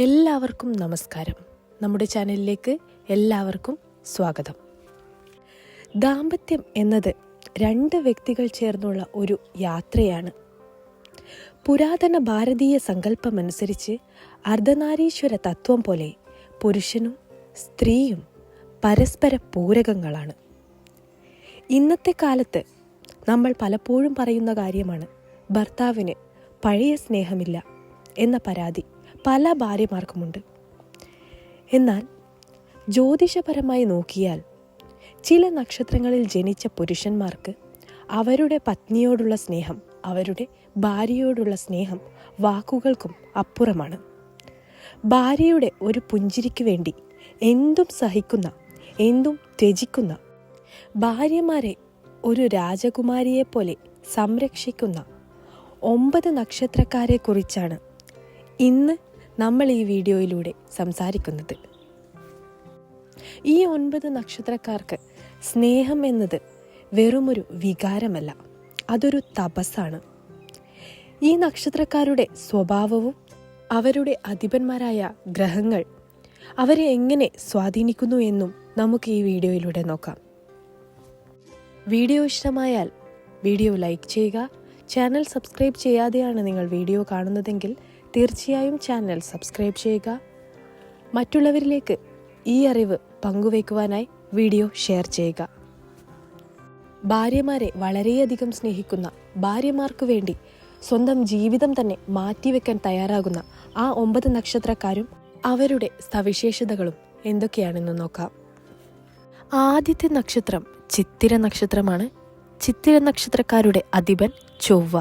എല്ലാവർക്കും നമസ്കാരം. നമ്മുടെ ചാനലിലേക്ക് എല്ലാവർക്കും സ്വാഗതം. ദാമ്പത്യം എന്നത് രണ്ട് വ്യക്തികൾ ചേർന്നുള്ള ഒരു യാത്രയാണ്. പുരാതന ഭാരതീയ സങ്കല്പമനുസരിച്ച് അർദ്ധനാരീശ്വര തത്വം പോലെ പുരുഷനും സ്ത്രീയും പരസ്പര പൂരകങ്ങളാണ്. ഇന്നത്തെ കാലത്ത് നമ്മൾ പലപ്പോഴും പറയുന്ന കാര്യമാണ് ഭർത്താവിന് പഴയ സ്നേഹമില്ല എന്ന പരാതി പല ഭാര്യമാർക്കുമുണ്ട്. എന്നാൽ ജ്യോതിഷപരമായി നോക്കിയാൽ ചില നക്ഷത്രങ്ങളിൽ ജനിച്ച പുരുഷന്മാർക്ക് അവരുടെ പത്നിയോടുള്ള സ്നേഹം അവരുടെ ഭാര്യയോടുള്ള സ്നേഹം വാക്കുകൾക്കും അപ്പുറമാണ്. ഭാര്യയുടെ ഒരു പുഞ്ചിരിക്ക് വേണ്ടി എന്തും സഹിക്കുന്ന, എന്തും ത്യജിക്കുന്ന, ഭാര്യമാരെ ഒരു രാജകുമാരിയെപ്പോലെ സംരക്ഷിക്കുന്ന 9 നക്ഷത്രക്കാരെ കുറിച്ചാണ് ഇന്ന് നമ്മൾ ഈ വീഡിയോയിലൂടെ സംസാരിക്കുന്നത്. ഈ 9 നക്ഷത്രക്കാർക്ക് സ്നേഹം എന്നത് വെറുമൊരു വികാരമല്ല, അതൊരു തപസ്സാണ്. ഈ നക്ഷത്രക്കാരുടെ സ്വഭാവവും അവരുടെ അധിപന്മാരായ ഗ്രഹങ്ങൾ അവരെ എങ്ങനെ സ്വാധീനിക്കുന്നു എന്നും നമുക്ക് ഈ വീഡിയോയിലൂടെ നോക്കാം. വീഡിയോ ഇഷ്ടമായാൽ വീഡിയോ ലൈക്ക് ചെയ്യുക. ചാനൽ സബ്സ്ക്രൈബ് ചെയ്യാതെയാണ് നിങ്ങൾ വീഡിയോ കാണുന്നതെങ്കിൽ തീർച്ചയായും ചാനൽ സബ്സ്ക്രൈബ് ചെയ്യുക. മറ്റുള്ളവരിലേക്ക് ഈ അറിവ് പങ്കുവയ്ക്കുവാനായി വീഡിയോ ഷെയർ ചെയ്യുക. ഭാര്യമാരെ വളരെയധികം സ്നേഹിക്കുന്ന, ഭാര്യമാർക്ക് വേണ്ടി സ്വന്തം ജീവിതം തന്നെ മാറ്റിവെക്കാൻ തയ്യാറാകുന്ന ആ 9 നക്ഷത്രക്കാരും അവരുടെ സവിശേഷതകളും എന്തൊക്കെയാണെന്ന് നോക്കാം. ആദ്യത്തെ നക്ഷത്രം ചിത്തിര നക്ഷത്രമാണ്. ചിത്തിര നക്ഷത്രക്കാരുടെ അധിപൻ ചൊവ്വ.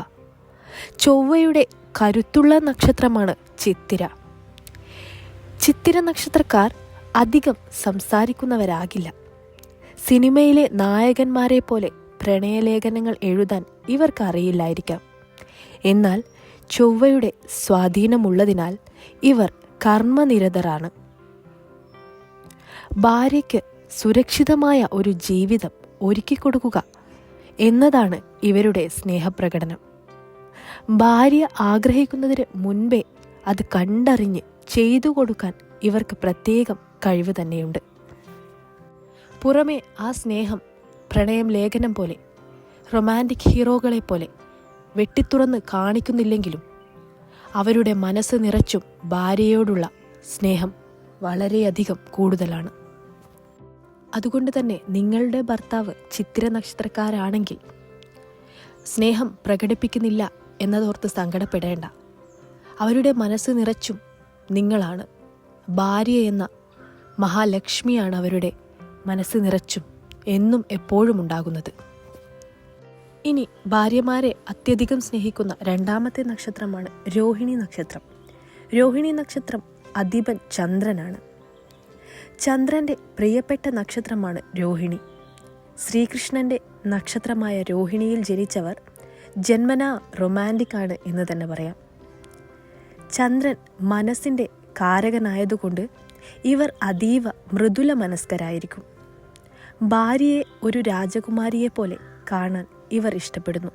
ചൊവ്വയുടെ കരുത്തുള്ള നക്ഷത്രമാണ് ചിത്തിര. ചിത്തിര നക്ഷത്രക്കാർ അധികം സംസാരിക്കുന്നവരാകില്ല. സിനിമയിലെ നായകന്മാരെ പോലെ പ്രണയലേഖനങ്ങൾ എഴുതാൻ ഇവർക്ക് അറിയില്ലായിരിക്കാം. എന്നാൽ ചൊവ്വയുടെ സ്വാധീനമുള്ളതിനാൽ ഇവർ കർമ്മനിരതരാണ്. ഭാര്യയ്ക്ക് സുരക്ഷിതമായ ഒരു ജീവിതം ഒരുക്കിക്കൊടുക്കുക എന്നതാണ് ഇവരുടെ സ്നേഹപ്രകടനം. ഭാര്യ ആഗ്രഹിക്കുന്നതിന് മുൻപേ അത് കണ്ടറിഞ്ഞ് ചെയ്തു കൊടുക്കാൻ ഇവർക്ക് പ്രത്യേകം കഴിവ് തന്നെയുണ്ട്. പുറമെ ആ സ്നേഹം പ്രണയം ലേഖനം പോലെ, റൊമാൻറ്റിക് ഹീറോകളെ പോലെ വെട്ടിത്തുറന്ന് കാണിക്കുന്നില്ലെങ്കിലും അവരുടെ മനസ്സ് നിറച്ചും ഭാര്യയോടുള്ള സ്നേഹം വളരെയധികം കൂടുതലാണ്. അതുകൊണ്ട് തന്നെ നിങ്ങളുടെ ഭർത്താവ് ചിത്തിര നക്ഷത്രക്കാരാണെങ്കിൽ സ്നേഹം പ്രകടിപ്പിക്കുന്നില്ല എന്നതോർത്ത് സങ്കടപ്പെടേണ്ട. അവരുടെ മനസ്സ് നിറച്ചും നിങ്ങളാണ്. ഭാര്യ എന്ന മഹാലക്ഷ്മിയാണ് അവരുടെ മനസ്സ് നിറച്ചും എന്നും എപ്പോഴും ഉണ്ടാകുന്നത്. ഇനി ഭാര്യമാരെ അത്യധികം സ്നേഹിക്കുന്ന രണ്ടാമത്തെ നക്ഷത്രമാണ് രോഹിണി നക്ഷത്രം. രോഹിണി നക്ഷത്രം അധിപൻ ചന്ദ്രനാണ്. ചന്ദ്രൻ്റെ പ്രിയപ്പെട്ട നക്ഷത്രമാണ് രോഹിണി. ശ്രീകൃഷ്ണൻ്റെ നക്ഷത്രമായ രോഹിണിയിൽ ജനിച്ചവർ ജന്മനാ റൊമാൻറ്റിക് ആണ് എന്ന് തന്നെ പറയാം. ചന്ദ്രൻ മനസ്സിൻ്റെ കാരകനായതുകൊണ്ട് ഇവർ അതീവ മൃദുല മനസ്കരായിരിക്കും. ഭാര്യയെ ഒരു രാജകുമാരിയെ പോലെ കാണാൻ ഇവർ ഇഷ്ടപ്പെടുന്നു.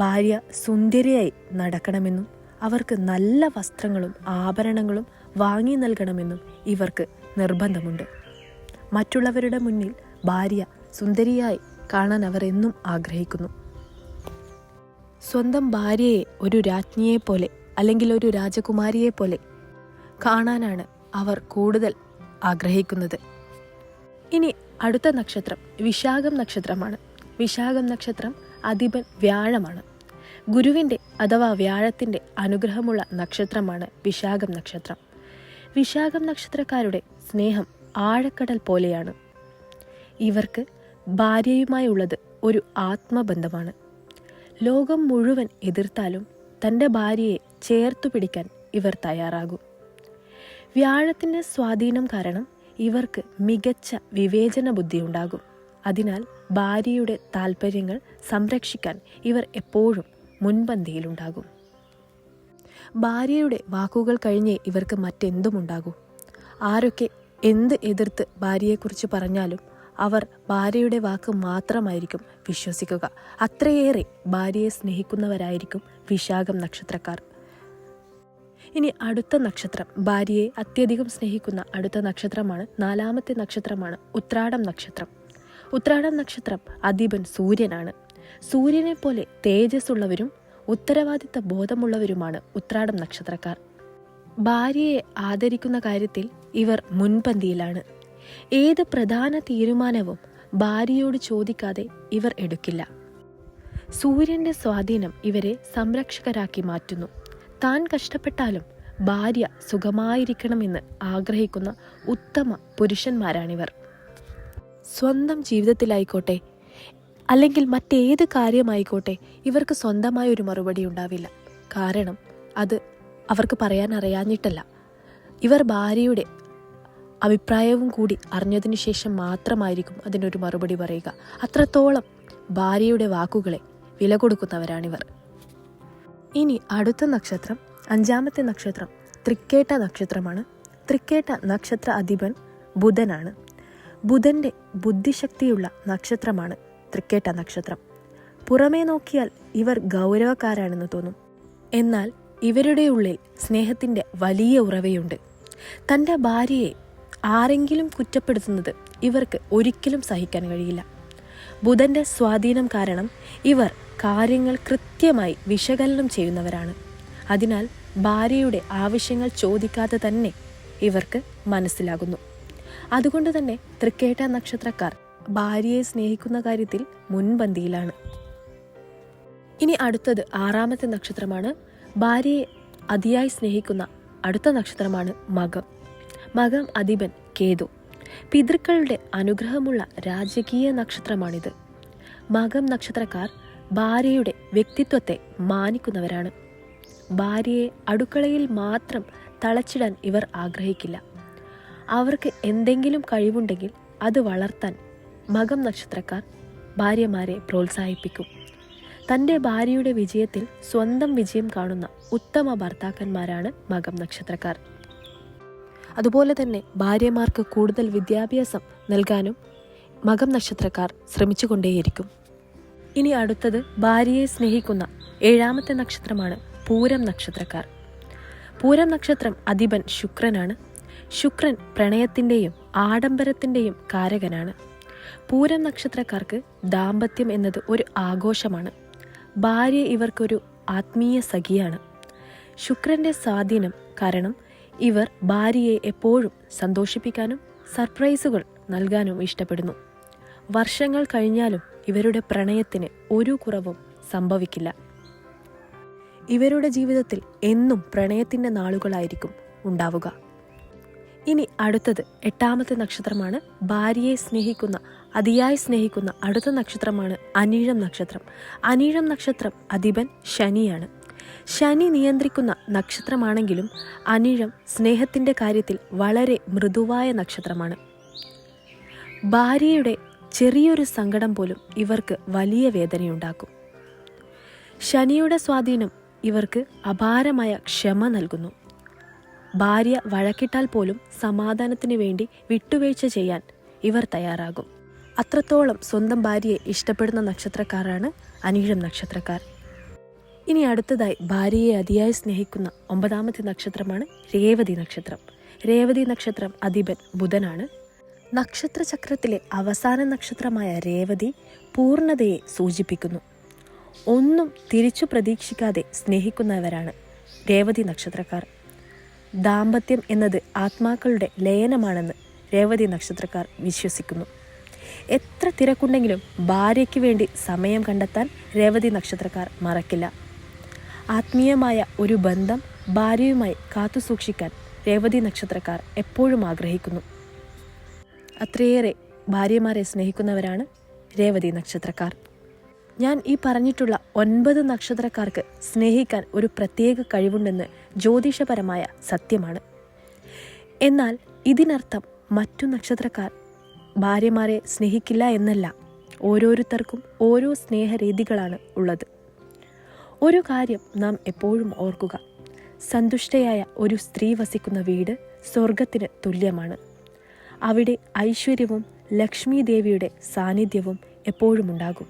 ഭാര്യ സുന്ദരിയായി നടക്കണമെന്നും അവർക്ക് നല്ല വസ്ത്രങ്ങളും ആഭരണങ്ങളും വാങ്ങി നൽകണമെന്നും ഇവർക്ക് നിർബന്ധമുണ്ട്. മറ്റുള്ളവരുടെ മുന്നിൽ ഭാര്യ സുന്ദരിയായി കാണാൻ അവർ എന്നും ആഗ്രഹിക്കുന്നു. സ്വന്തം ഭാര്യയെ ഒരു രാജ്ഞിയെ പോലെ അല്ലെങ്കിൽ ഒരു രാജകുമാരിയെ പോലെ കാണാനാണ് അവർ കൂടുതൽ ആഗ്രഹിക്കുന്നത്. ഇനി അടുത്ത നക്ഷത്രം വിശാഖം നക്ഷത്രമാണ്. വിശാഖം നക്ഷത്രം അധിപൻ വ്യാഴമാണ്. ഗുരുവിൻ്റെ അഥവാ വ്യാഴത്തിൻ്റെ അനുഗ്രഹമുള്ള നക്ഷത്രമാണ് വിശാഖം നക്ഷത്രം. വിശാഖം നക്ഷത്രക്കാരുടെ സ്നേഹം ആഴക്കടൽ പോലെയാണ്. ഇവർക്ക് ഭാര്യയുമായുള്ളത് ഒരു ആത്മബന്ധമാണ്. ലോകം മുഴുവൻ എതിർത്താലും തൻ്റെ ഭാര്യയെ ചേർത്തു പിടിക്കാൻ ഇവർ തയ്യാറാകും. വ്യാഴത്തിൻ്റെ സ്വാധീനം കാരണം ഇവർക്ക് മികച്ച വിവേചന ബുദ്ധിയുണ്ടാകും. അതിനാൽ ഭാര്യയുടെ താൽപ്പര്യങ്ങൾ സംരക്ഷിക്കാൻ ഇവർ എപ്പോഴും മുൻപന്തിയിലുണ്ടാകും. ഭാര്യയുടെ വാക്കുകൾ കഴിഞ്ഞേ ഇവർക്ക് മറ്റെന്തുമുണ്ടാകൂ. ആരൊക്കെ എന്ത് എതിർത്ത് ഭാര്യയെക്കുറിച്ച് പറഞ്ഞാലും അവർ ഭാര്യയുടെ വാക്ക് മാത്രമായിരിക്കും വിശ്വസിക്കുക. അത്രയേറെ ഭാര്യയെ സ്നേഹിക്കുന്നവരായിരിക്കും വിശാഖം നക്ഷത്രക്കാർ. ഇനി അടുത്ത നക്ഷത്രം, ഭാര്യയെ അത്യധികം സ്നേഹിക്കുന്ന അടുത്ത നക്ഷത്രമാണ്, 4ാമത്തെ നക്ഷത്രമാണ് ഉത്രാടം നക്ഷത്രം. ഉത്രാടം നക്ഷത്രം അധിപൻ സൂര്യനാണ്. സൂര്യനെ പോലെ തേജസ്സുള്ളവരും ഉത്തരവാദിത്ത ബോധമുള്ളവരുമാണ് ഉത്രാടം നക്ഷത്രക്കാർ. ഭാര്യയെ ആദരിക്കുന്ന കാര്യത്തിൽ ഇവർ മുൻപന്തിയിലാണ്. ഏത് പ്രധാന തീരുമാനവും ഭാര്യയോട് ചോദിക്കാതെ ഇവർ എടുക്കില്ല. സൂര്യന്റെ സ്വാധീനം ഇവരെ സംരക്ഷകരാക്കി മാറ്റുന്നു. താൻ കഷ്ടപ്പെട്ടാലും ഭാര്യ സുഖമായിരിക്കണമെന്ന് ആഗ്രഹിക്കുന്ന ഉത്തമ പുരുഷന്മാരാണിവർ. സ്വന്തം ജീവിതത്തിലായിക്കോട്ടെ അല്ലെങ്കിൽ മറ്റേത് കാര്യമായിക്കോട്ടെ ഇവർക്ക് സ്വന്തമായ ഒരു മറുപടി ഉണ്ടാവില്ല. കാരണം അത് അവർക്ക് പറയാൻ അറിയാഞ്ഞിട്ടല്ല. ഇവർ ഭാര്യയുടെ അഭിപ്രായവും കൂടി അറിഞ്ഞതിനു ശേഷം മാത്രമായിരിക്കും അതിനൊരു മറുപടി പറയുക. അത്രത്തോളം ഭാര്യയുടെ വാക്കുകളെ വില കൊടുക്കുന്നവരാണിവർ. ഇനി അടുത്ത നക്ഷത്രം, 5ാമത്തെ നക്ഷത്രം തൃക്കേട്ട നക്ഷത്രമാണ്. തൃക്കേട്ട നക്ഷത്ര അധിപൻ ബുധനാണ്. ബുധന്റെ ബുദ്ധിശക്തിയുള്ള നക്ഷത്രമാണ് തൃക്കേട്ട നക്ഷത്രം. പുറമേ നോക്കിയാൽ ഇവർ ഗൗരവക്കാരാണെന്ന് തോന്നും. എന്നാൽ ഇവരുടെ ഉള്ളിൽ സ്നേഹത്തിൻ്റെ വലിയ ഉറവയുണ്ട്. തൻ്റെ ഭാര്യയെ ആരെങ്കിലും കുറ്റപ്പെടുത്തുന്നത് ഇവർക്ക് ഒരിക്കലും സഹിക്കാൻ കഴിയില്ല. ബുധന്റെ സ്വാധീനം കാരണം ഇവർ കാര്യങ്ങൾ കൃത്യമായി വിശകലനം ചെയ്യുന്നവരാണ്. അതിനാൽ ഭാര്യയുടെ ആവശ്യങ്ങൾ ചോദിക്കാതെ തന്നെ ഇവർക്ക് മനസ്സിലാകുന്നു. അതുകൊണ്ട് തന്നെ തൃക്കേട്ട നക്ഷത്രക്കാർ ഭാര്യയെ സ്നേഹിക്കുന്ന കാര്യത്തിൽ മുൻപന്തിയിലാണ്. ഇനി അടുത്തത് 6ാമത്തെ നക്ഷത്രമാണ്. ഭാര്യയെ അതിയായി സ്നേഹിക്കുന്ന അടുത്ത നക്ഷത്രമാണ് മകം. മകം അധിപൻ കേതു. പിതൃക്കളുടെ അനുഗ്രഹമുള്ള രാജകീയ നക്ഷത്രമാണിത്. മകം നക്ഷത്രക്കാർ ഭാര്യയുടെ വ്യക്തിത്വത്തെ മാനിക്കുന്നവരാണ്. ഭാര്യയെ അടുക്കളയിൽ മാത്രം തളച്ചിടാൻ ഇവർ ആഗ്രഹിക്കില്ല. അവർക്ക് എന്തെങ്കിലും കഴിവുണ്ടെങ്കിൽ അത് വളർത്താൻ മകം നക്ഷത്രക്കാർ ഭാര്യമാരെ പ്രോത്സാഹിപ്പിക്കും. തൻ്റെ ഭാര്യയുടെ വിജയത്തിൽ സ്വന്തം വിജയം കാണുന്ന ഉത്തമ ഭർത്താക്കന്മാരാണ് മകം നക്ഷത്രക്കാർ. അതുപോലെ തന്നെ ഭാര്യമാർക്ക് കൂടുതൽ വിദ്യാഭ്യാസം നൽകാനും മകം നക്ഷത്രക്കാർ ശ്രമിച്ചുകൊണ്ടേയിരിക്കും. ഇനി അടുത്തത് ഭാര്യയെ സ്നേഹിക്കുന്ന 7ാമത്തെ നക്ഷത്രമാണ് പൂരം നക്ഷത്രക്കാർ. പൂരം നക്ഷത്രം അധിപൻ ശുക്രനാണ്. ശുക്രൻ പ്രണയത്തിൻ്റെയും ആഡംബരത്തിൻ്റെയും കാരകനാണ്. പൂരം നക്ഷത്രക്കാർക്ക് ദാമ്പത്യം എന്നത് ഒരു ആഘോഷമാണ്. ഭാര്യ ഇവർക്കൊരു ആത്മീയ സഖിയാണ്. ശുക്രന്റെ സ്വാധീനം കാരണം ഇവർ ഭാര്യയെ എപ്പോഴും സന്തോഷിപ്പിക്കാനും സർപ്രൈസുകൾ നൽകാനും ഇഷ്ടപ്പെടുന്നു. വർഷങ്ങൾ കഴിഞ്ഞാലും ഇവരുടെ പ്രണയത്തിന് ഒരു കുറവും സംഭവിക്കില്ല. ഇവരുടെ ജീവിതത്തിൽ എന്നും പ്രണയത്തിൻ്റെ നാളുകളായിരിക്കും ഉണ്ടാവുക. ഇനി അടുത്തത് 8ാമത്തെ നക്ഷത്രമാണ്. ഭാര്യയെ അതിയായി സ്നേഹിക്കുന്ന അടുത്ത നക്ഷത്രമാണ് അനിഴം നക്ഷത്രം. അനിഴം നക്ഷത്രം അധിപൻ ശനിയാണ്. ശനി നിയന്ത്രിക്കുന്ന നക്ഷത്രമാണെങ്കിലും അനിഴം സ്നേഹത്തിൻ്റെ കാര്യത്തിൽ വളരെ മൃദുവായ നക്ഷത്രമാണ്. ഭാര്യയുടെ ചെറിയൊരു സങ്കടം പോലും ഇവർക്ക് വലിയ വേദനയുണ്ടാക്കും. ശനിയുടെ സ്വാധീനം ഇവർക്ക് അപാരമായ ക്ഷമ നൽകുന്നു. ഭാര്യ വഴക്കിട്ടാൽ പോലും സമാധാനത്തിന് വേണ്ടി വിട്ടുവീഴ്ച ചെയ്യാൻ ഇവർ തയ്യാറാകും. അത്രത്തോളം സ്വന്തം ഭാര്യയെ ഇഷ്ടപ്പെടുന്ന നക്ഷത്രക്കാരാണ് അനിഴം നക്ഷത്രക്കാർ. ഇനി അടുത്തതായി ഭാര്യയെ അതിയായി സ്നേഹിക്കുന്ന 9ാമത്തെ നക്ഷത്രമാണ് രേവതി നക്ഷത്രം. രേവതി നക്ഷത്രം അധിപൻ ബുധനാണ്. നക്ഷത്രചക്രത്തിലെ അവസാന നക്ഷത്രമായ രേവതി പൂർണ്ണതയെ സൂചിപ്പിക്കുന്നു. ഒന്നും തിരിച്ചു പ്രതീക്ഷിക്കാതെ സ്നേഹിക്കുന്നവരാണ് രേവതി നക്ഷത്രക്കാർ. ദാമ്പത്യം എന്നത് ആത്മാക്കളുടെ ലയനമാണെന്ന് രേവതി നക്ഷത്രക്കാർ വിശ്വസിക്കുന്നു. എത്ര തിരക്കുണ്ടെങ്കിലും ഭാര്യയ്ക്ക് വേണ്ടി സമയം കണ്ടെത്താൻ രേവതി നക്ഷത്രക്കാർ മറക്കില്ല. ആത്മീയമായ ഒരു ബന്ധം ഭാര്യയുമായി കാത്തുസൂക്ഷിക്കാൻ രേവതി നക്ഷത്രക്കാർ എപ്പോഴും ആഗ്രഹിക്കുന്നു. അത്രയേറെ ഭാര്യമാരെ സ്നേഹിക്കുന്നവരാണ് രേവതി നക്ഷത്രക്കാർ. ഞാൻ ഈ പറഞ്ഞിട്ടുള്ള 9 നക്ഷത്രക്കാർക്ക് സ്നേഹിക്കാൻ ഒരു പ്രത്യേക കഴിവുണ്ടെന്ന് ജ്യോതിഷപരമായ സത്യമാണ്. എന്നാൽ ഇതിനർത്ഥം മറ്റു നക്ഷത്രക്കാർ ഭാര്യമാരെ സ്നേഹിക്കില്ല എന്നല്ല. ഓരോരുത്തർക്കും ഓരോ സ്നേഹരീതികളാണ് ഉള്ളത്. ഒരു കാര്യം നാം എപ്പോഴും ഓർക്കുക: സന്തുഷ്ടയായ ഒരു സ്ത്രീ വസിക്കുന്ന വീട് സ്വർഗത്തിന് തുല്യമാണ്. അവിടെ ഐശ്വര്യവും ലക്ഷ്മി ദേവിയുടെ സാന്നിധ്യവും എപ്പോഴും ഉണ്ടാകും.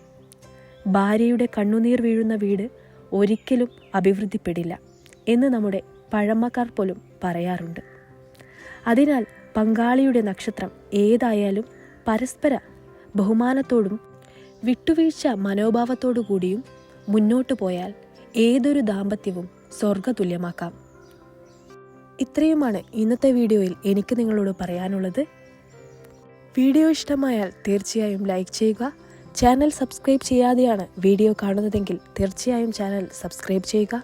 ഭാര്യയുടെ കണ്ണുനീർ വീഴുന്ന വീട് ഒരിക്കലും അഭിവൃദ്ധിപ്പെടില്ല എന്ന് നമ്മുടെ പഴമക്കാർ പോലും പറയാറുണ്ട്. അതിനാൽ പങ്കാളിയുടെ നക്ഷത്രം ഏതായാലും പരസ്പര ബഹുമാനത്തോടും വിട്ടുവീഴ്ച മനോഭാവത്തോടു കൂടിയും മുന്നോട്ടു പോയാൽ ഏതൊരു ദാമ്പത്യവും സ്വർഗതുല്യമാക്കാം. ഇത്രയുമാണ് ഇന്നത്തെ വീഡിയോയിൽ എനിക്ക് നിങ്ങളോട് പറയാനുള്ളത്. വീഡിയോ ഇഷ്ടമായാൽ തീർച്ചയായും ലൈക്ക് ചെയ്യുക. ചാനൽ സബ്സ്ക്രൈബ് ചെയ്യാതെയാണ് വീഡിയോ കാണുന്നതെങ്കിൽ തീർച്ചയായും ചാനൽ സബ്സ്ക്രൈബ് ചെയ്യുക.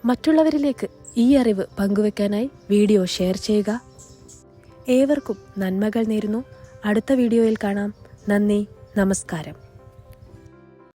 മറ്റുള്ളവരിലേക്ക് ഈ അറിവ് പങ്കുവെക്കാനായി വീഡിയോ ഷെയർ ചെയ്യുക. ഏവർക്കും നന്മകൾ നേരുന്നു. അടുത്ത വീഡിയോയിൽ കാണാം. നന്ദി, നമസ്കാരം.